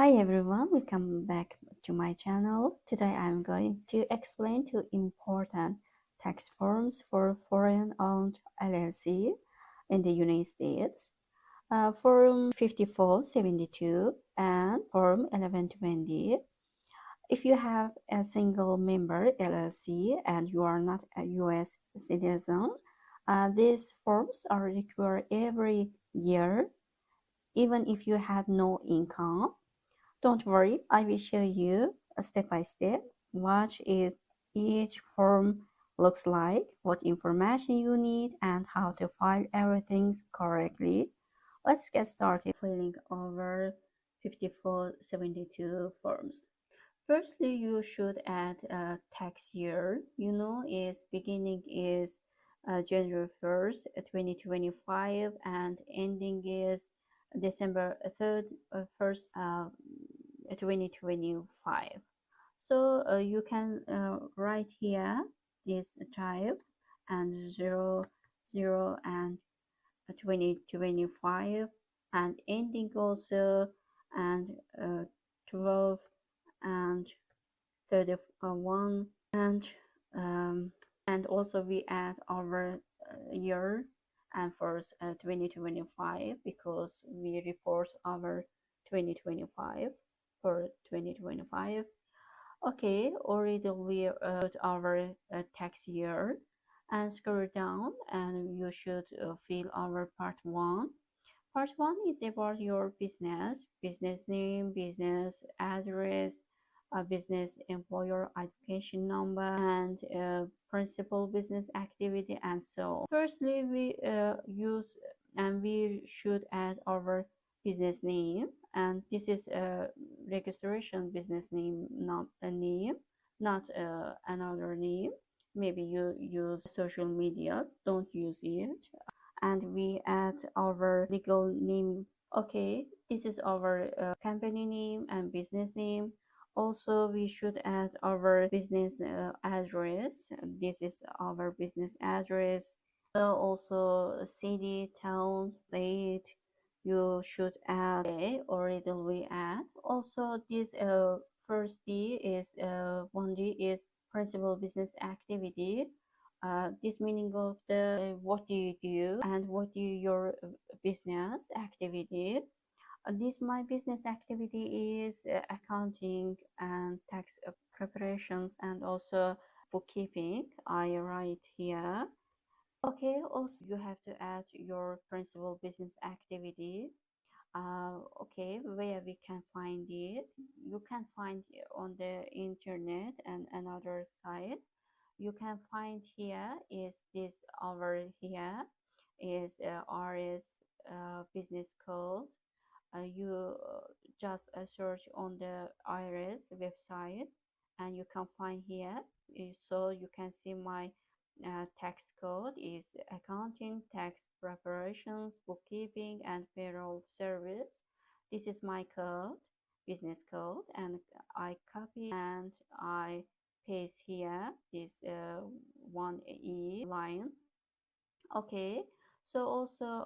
Hi everyone, welcome back to my channel. Today I'm going to explain two important tax forms for foreign-owned LLC in the United States. Form 5472 and Form 1120. If you have a single member LLC and you are not a US citizen, these forms are required every year, even if you had no income. Don't worry, I will show you step by step what each form looks like, what information you need, and how to file everything correctly. Let's get started filling over 5472 forms. Firstly, you should add a tax year. Its beginning is January 1st, 2025, and ending is December 3rd, 1st, 2025. So you can write here this type and 00 and 2025 and ending also and 12 and 31 and also we add our year and first 2025 because we report our 2025 for 2025. Okay, already we put our tax year and scroll down and you should fill our part 1. Part 1 is about your business name, business address, business employer identification number, and principal business activity, and so on. Firstly, we use and we should add our business name, and this is a registration business name, not a name, not another name. Maybe you use social media, don't use it. And we add our legal name. Okay, this is our company name and business name. Also, we should add our business address. This is our business address. Also city, town, state. You should add a, or it will be add. Also, this first D is 1D is principal business activity. This meaning of the what do you do and what do your business activity. This my business activity is accounting and tax preparations and also bookkeeping. I write here. Okay, also you have to add your principal business activity. Okay, where we can find it? You can find it on the internet and another site. You can find here is this over here is RS business code. You just search on the IRS website and you can find here. So you can see my tax code is accounting, tax preparations, bookkeeping, and payroll service. This is my code, business code, and I copy and I paste here this 1E line. Okay, so also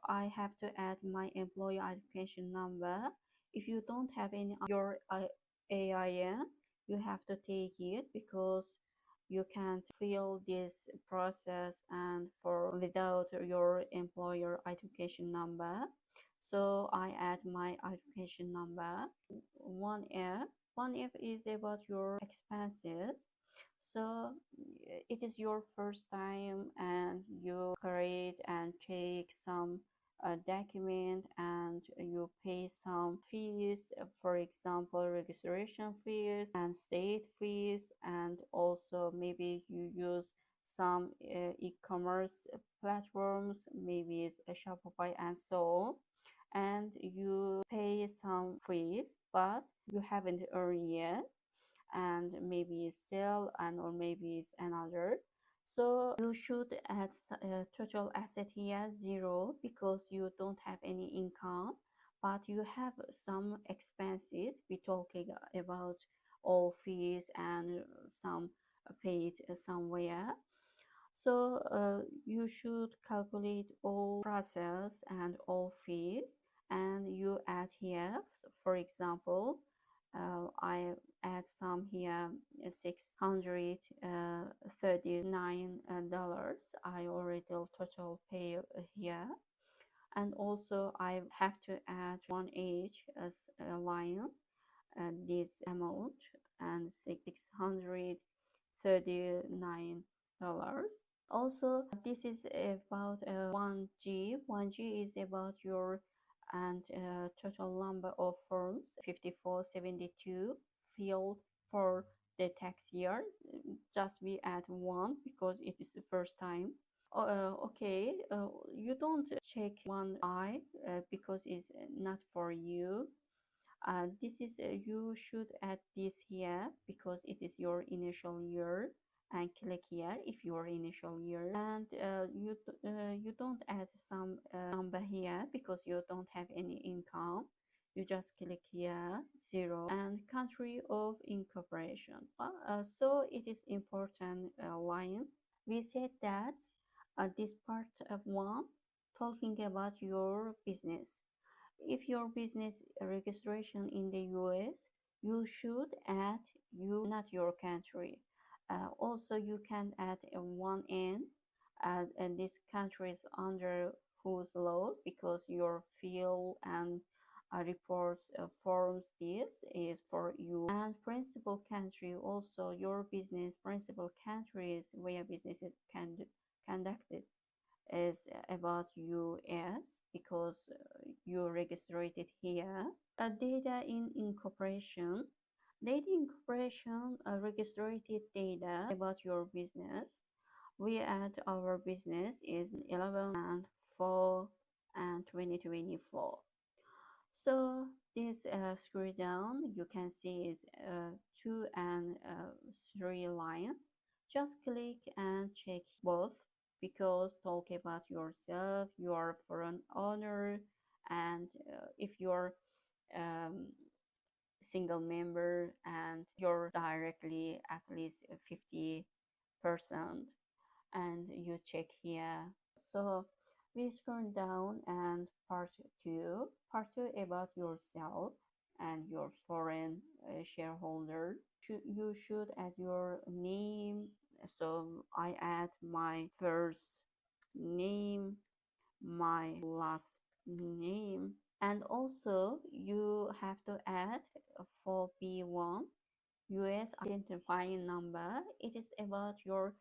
I have to add my employee identification number. If you don't have any your AIN, you have to take it because you can't fill this process and for without your employer identification number. So I add my identification number. 1F is about your expenses. So it is your first time and you create and take some document and you pay some fees, for example registration fees and state fees, and also maybe you use some e-commerce platforms, maybe it's a Shopify and so on, and you pay some fees but you haven't earned yet, and maybe sell and or maybe it's another. So you should add total asset here 0 because you don't have any income but you have some expenses. We talking about all fees and some paid somewhere. So you should calculate all process and all fees and you add here. So for example, I add some here, $639. I already total pay here, and also I have to add one age as a line, this amount, and $639. Also, this is about 1G. 1G is about your and total number of forms 5472 filled for the tax year. Just we add one because it is the first time. Okay, you don't check one I because it's not for you. This is you should add this here because it is your initial year, and click here if your initial year, and you don't add some number here because you don't have any income. You just click here 0 and country of incorporation. So it is important line. We said that this part of one talking about your business. If your business registration in the US, you should add you, not your country. Also, you can add a 1N, and this country is under whose law, because your field and reports forms, this is for you. And principal country, also your business principal countries where business is conducted is about US because you registered it here. Data in incorporation. Data incorporation registered data about your business. We add our business is 11 and 4 and 2024. So this scroll down, you can see is 2 and 3 line. Just click and check both because talk about yourself, you are foreign owner, and if you're um, single member and you're directly at least 50%, and you check here. So we scroll down, and part 2 about yourself and your foreign shareholder. You should add your name. So I add my first name, my last name, and also you have to add for B1 US identifying number. It is about your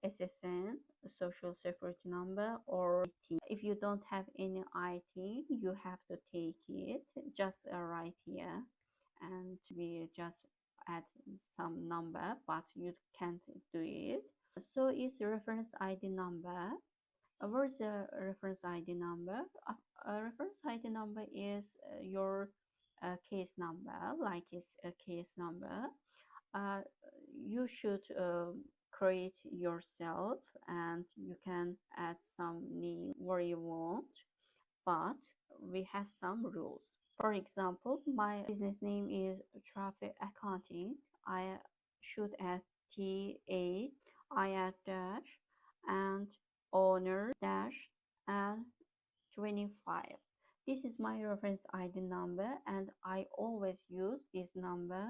SSN, social security number, or IT. If you don't have any IT, you have to take it. Just write here, and we just add some number, but you can't do it. So it's reference ID number. Where's the reference ID number? Reference ID number is your case number, like it's a case number. Uh, you should create yourself, and you can add some name where you want, but we have some rules. For example, my business name is Traffic Accounting. I should add T8, I add dash, and owner dash, and 25. This is my reference ID number, and I always use this number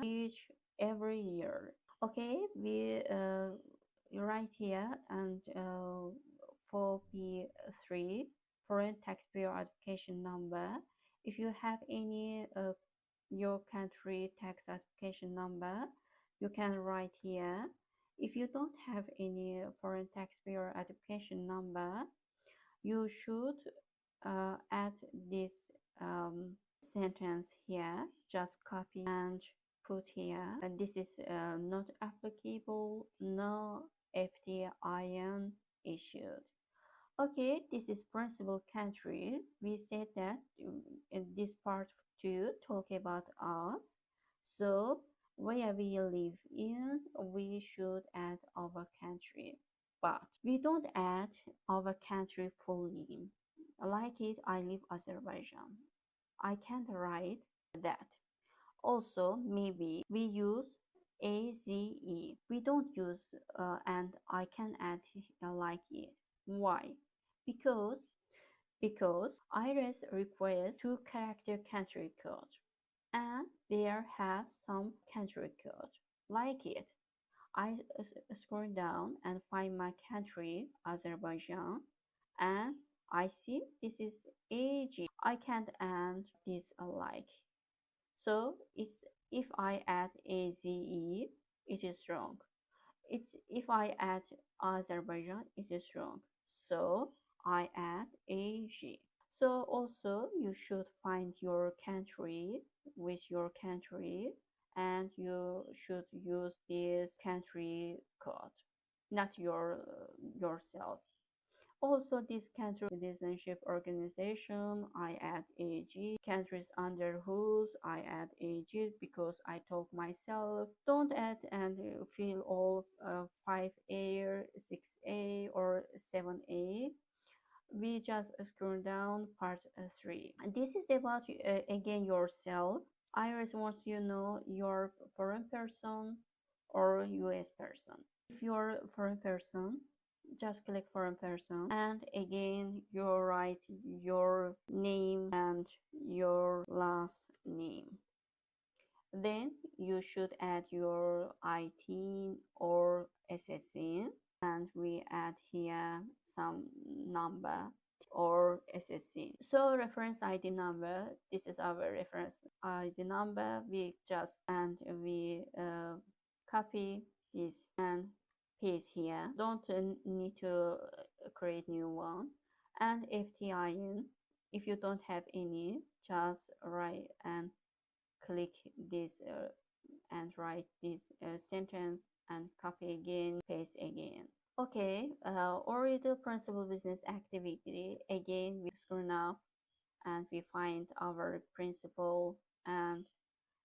every year. Okay, we write here, and 4P3 foreign taxpayer identification number. If you have any your country tax identification number, you can write here. If you don't have any foreign taxpayer identification number, you should add this sentence here. Just copy and put here. And this is not applicable, no FTIN issued. Okay, this is principal country. We said that in this part 2 talk about us. So where we live in, we should add our country, but we don't add our country full name. Like it, I live Azerbaijan. I can't write that. Also, maybe we use AZE. We don't use and I can add like it. Why? Because because IRS requires two-character country code, and there have some country code like it. I scroll down and find my country, Azerbaijan, and I see this is AG. I can't add this alike. So it's if I add AZE, it is wrong. It's if I add Azerbaijan, it is wrong. So I add AG. So also you should find your country with your country, and you should use this country code, not yourself. Also, this country citizenship organization, I add AG. Countries under whose, I add AG because I told myself don't add and fill all 5A, 6A, or 7A. We just scroll down part 3. This is about again yourself. IRS wants you know you're foreign person or US person. If you're foreign person, just click foreign person, and again you write your name and your last name. Then you should add your IT or SSN, and we add here some number or SSN. So reference ID number, this is our reference ID number. We just and we copy this and paste here. Don't need to create new one. And FTIN, if you don't have any, just write and click this and write this sentence and copy again, paste again. Okay, already principal business activity. Again, we scroll up and we find our principal, and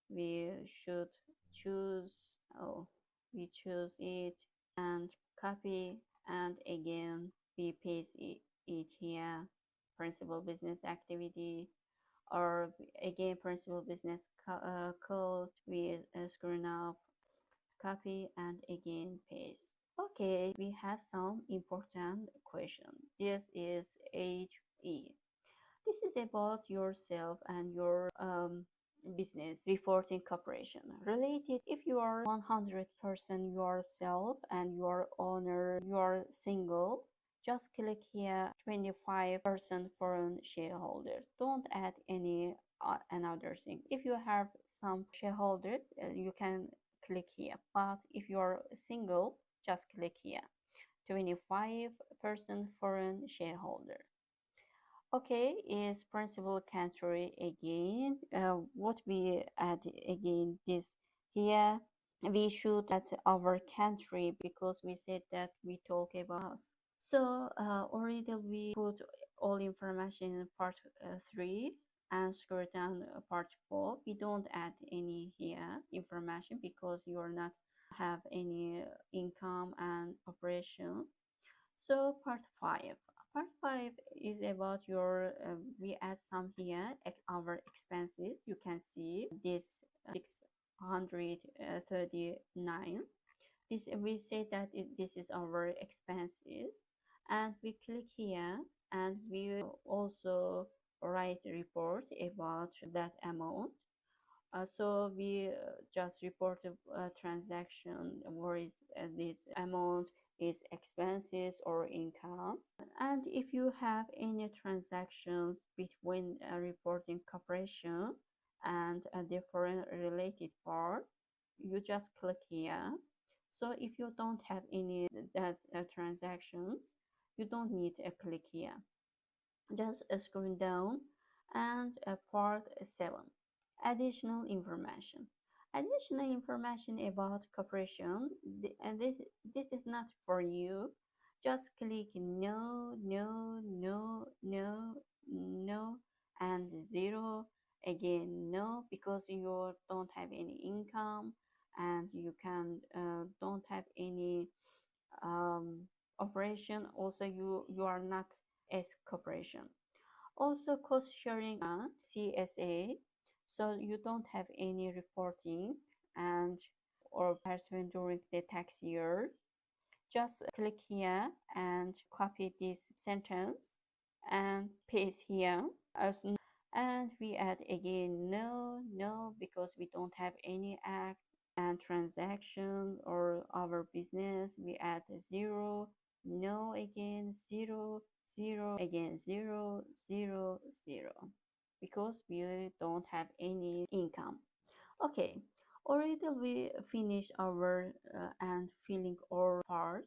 we should choose, oh, we choose it and copy, and again we paste it here, principal business activity, or again principal business code. We scroll up, copy, and again paste. Okay, we have some important question. This is HE. This is about yourself and your business reporting corporation related. If you are 100% yourself and your owner, you are single, just click here 25% foreign shareholder. Don't add any another thing. If you have some shareholder, you can click here, but if you are single, just click here 25% foreign shareholder. Okay, is principal country again. What we add again this here, we should add our country because we said that we talk about us. So already we put all information in part 3 and scroll down part 4. We don't add any here information because you are not have any income and operation. So part 5. Part 5 is about your, we add some here, our expenses. You can see this 639. This we say that this is our expenses, and we click here and we also write a report about that amount. So we just report a transaction where is this amount is expenses or income. And if you have any transactions between a reporting corporation and a different related part, you just click here. So if you don't have any that transactions, you don't need a click here. Just scroll down and part 7. Additional information. Additional information about corporation, and this is not for you. Just click no, no, no, no, no, and 0. Again no, because you don't have any income and you can don't have any operation. Also you are not S corporation. Also cost sharing on CSA, so you don't have any reporting and or participant during the tax year. Just click here and copy this sentence and paste here as and we add again no because we don't have any act and transaction or our business. We add a zero, no again, zero, zero again, zero, zero, zero, because we don't have any income. Okay, already we finish our and filling our part,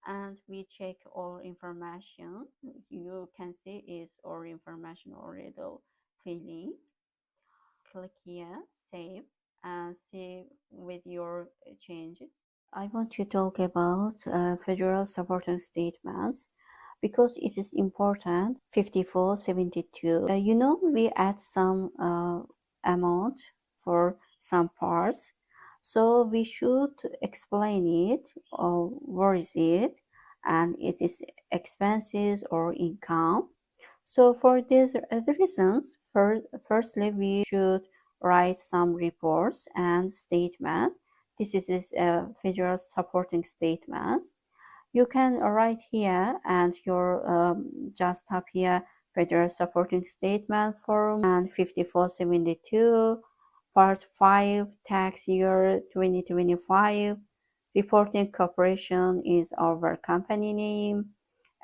and we check all information. You can see is all information already filling. Click here, save, and save with your changes. I want to talk about federal supporting statements because it is important. 5472. We add some amount for some parts, so we should explain it or where is it, and it is expenses or income. So for these reasons, firstly, we should write some reports and statement. This is a federal supporting statements. You can write here and your just tap here federal supporting statement form and 5472 part 5 tax year 2025. Reporting corporation is our company name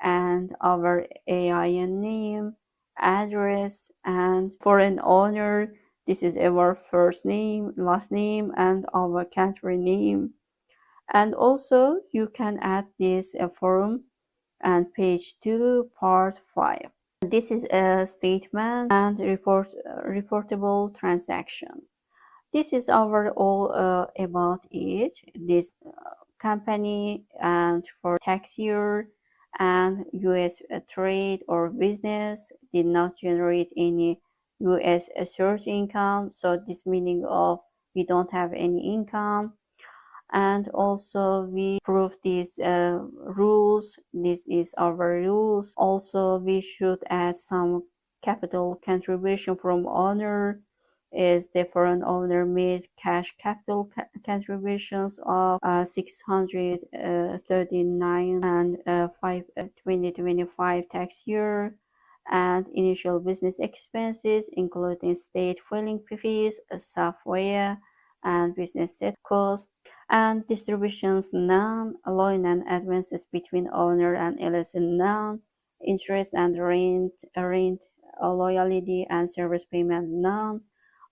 and our AIN name, address, and foreign owner. This is our first name, last name, and our country name. And also you can add this form and page 2 part 5. This is a statement and reportable transaction. This is our all about it. This company and for tax year and US trade or business did not generate any US source income. So this meaning of we don't have any income. And also we prove these rules. This is our rules. Also we should add some capital contribution from owner. Is the foreign owner made cash capital contributions of 639 and 2025 tax year, and initial business expenses including state filing fees, software, and business set costs, and distributions none, loan and advances between owner and LLC none, interest and rent, loyalty and service payment none,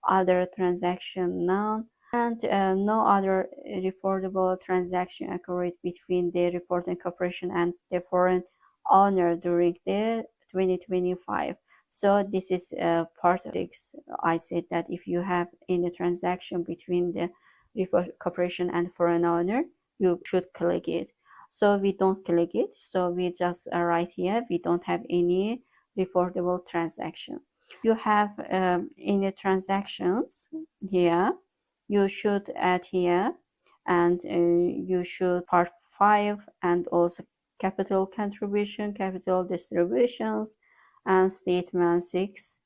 other transaction none, and no other reportable transaction occurred between the reporting corporation and the foreign owner during the 2025. So this is part of 6. I said that if you have any transaction between the corporation and foreign owner, you should click it. So we don't click it, so we just write here we don't have any reportable transaction. You have any transactions here, you should add here, and you should part 5 and also capital contribution, capital distributions, and statement 6,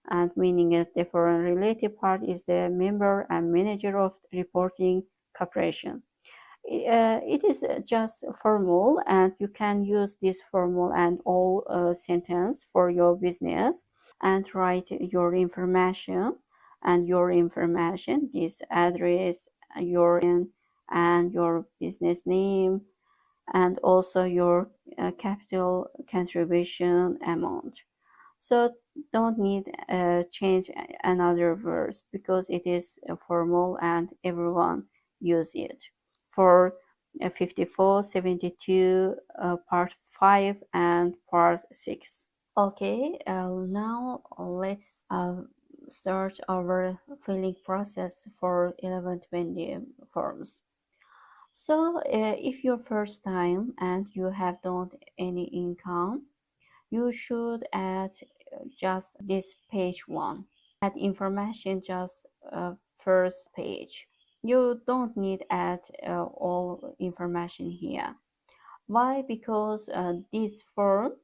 and meaning that the foreign related part is the member and manager of reporting corporation. It is just formal, and you can use this formal and all sentence for your business and write your information, this address, your and your business name, and also your capital contribution amount. So don't need change another verse because it is formal and everyone use it. For 5472 part 5 and part 6. Okay, now let's start our filling process for 1120 forms. So if your first time and you have don't any income, you should add just this page 1. Add information just first page. You don't need add all information here. Why? Because this form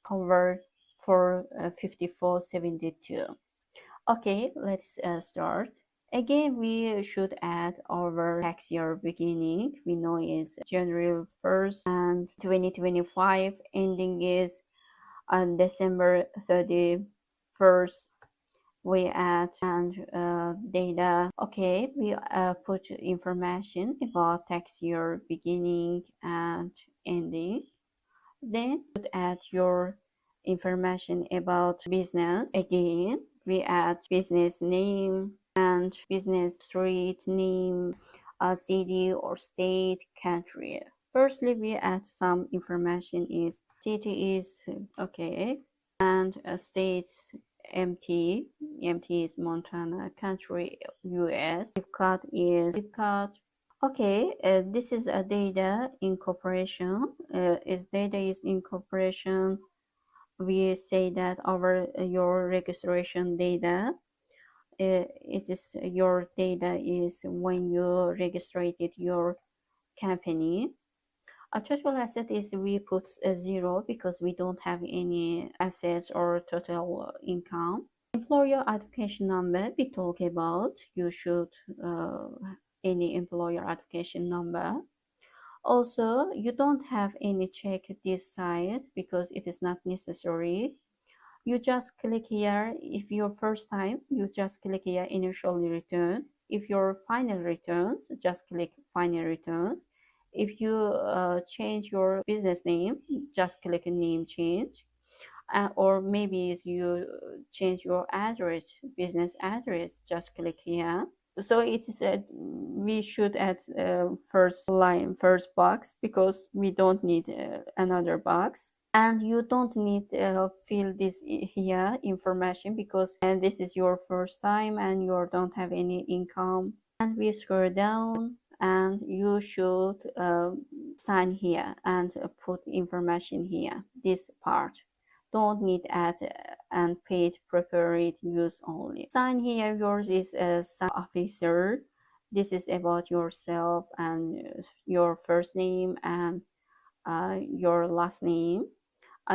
covered for 5472. Okay, let's start. Again, we should add our tax year beginning. We know is January 1st and 2025. Ending is On December 31st, we add and data. Okay, we put information about tax year beginning and ending. Then add your information about business. Again, we add business name and business street name, city or state, country. Firstly, we add some information. Is city is okay, and states empty. Empty is Montana. Country US. Zip code is zip code. Okay, this is a data incorporation. Is data is incorporation. We say that our your registration data. It is your data is when you registered your company. A total asset is we put a zero because we don't have any assets or total income. Employer identification number we talk about. You should any employer identification number. Also, you don't have any check this side because it is not necessary. You just click here. If your first time, you just click here initial return. If your final returns, just click final returns. If you change your business name, just click name change. Or maybe you change your address, business address, just click here. So it is we should add first line, first box, because we don't need another box. And you don't need fill this here information because this is your first time and you don't have any income. And we scroll down and you should sign here and put information here, this part. Don't need add and paid prepared use only. Sign here, yours is a sign officer. This is about yourself and your first name and your last name.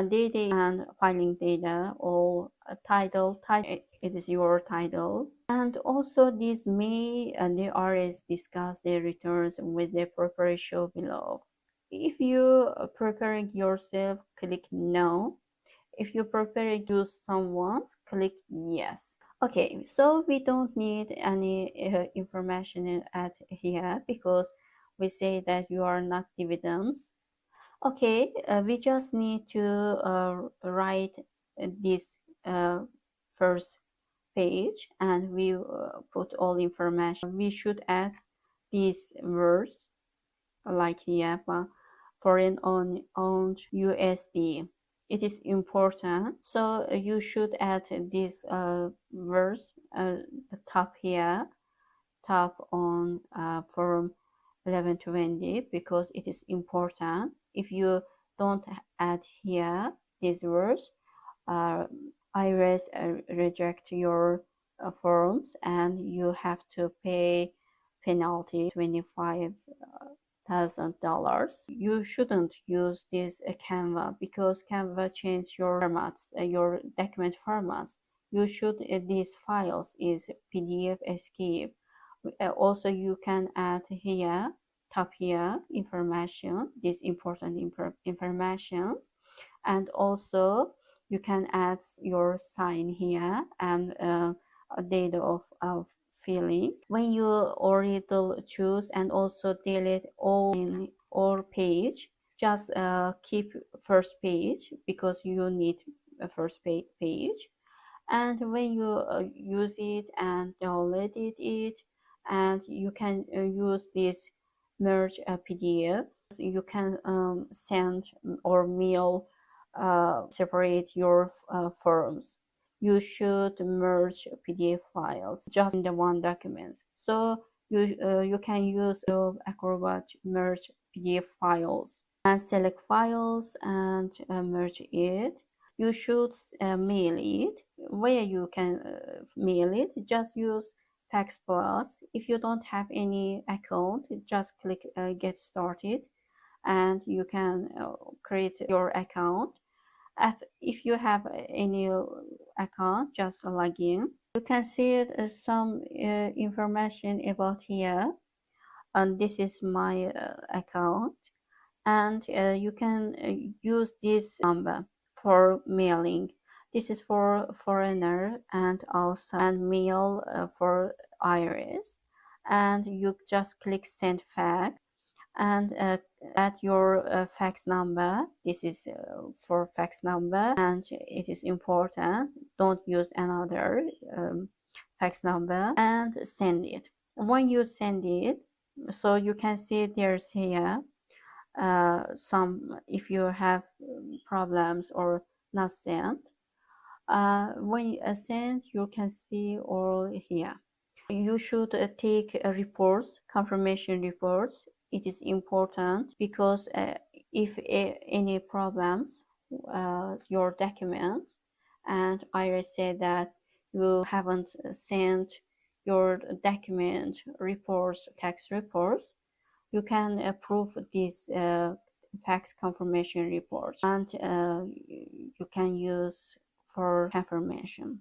Data and filing data, all title, it is your title. And also this may and the IRS discuss their returns with the preparation below. If you preparing yourself, click no. If you prepare to use someone, click yes. Okay, so we don't need any information at here because we say that you are not dividends. Okay, we just need to write this first page and we put all information. We should add these words like here, foreign owned USD. It is important, so you should add this verse the top here, top on form 1120 because it is important. If you don't add here this verse, IRS reject your forms and you have to pay penalty $25,000. You shouldn't use this Canva because Canva change your formats, your document formats. You should these files is PDF escape. Also, you can add here, top here, information, this important information, and also you can add your sign here and a date of filling. When you already choose and also delete all in all page, just keep first page because you need a first page. And when you use it and download it and you can use this merge PDF. You can send or mail separate your forms. You should merge PDF files just in the one document. So you can use Acrobat merge PDF files and select files and merge it. You should mail it. Where you can mail it, just use Tax Plus. If you don't have any account, just click get started and you can create your account. If you have any account, just log in. You can see some information about here, and this is my account, and you can use this number for mailing. This is for foreigner and also and mail for IRS. And you just click send fax and add your fax number. This is for fax number, and it is important. Don't use another fax number, and send it. When you send it, so you can see there's here some, if you have problems or not sent. When you send, you can see all here. You should take reports, confirmation reports. It is important because if any problems, your documents, and IRS said that you haven't sent your document reports, tax reports, you can approve these tax confirmation reports, and you can use for confirmation.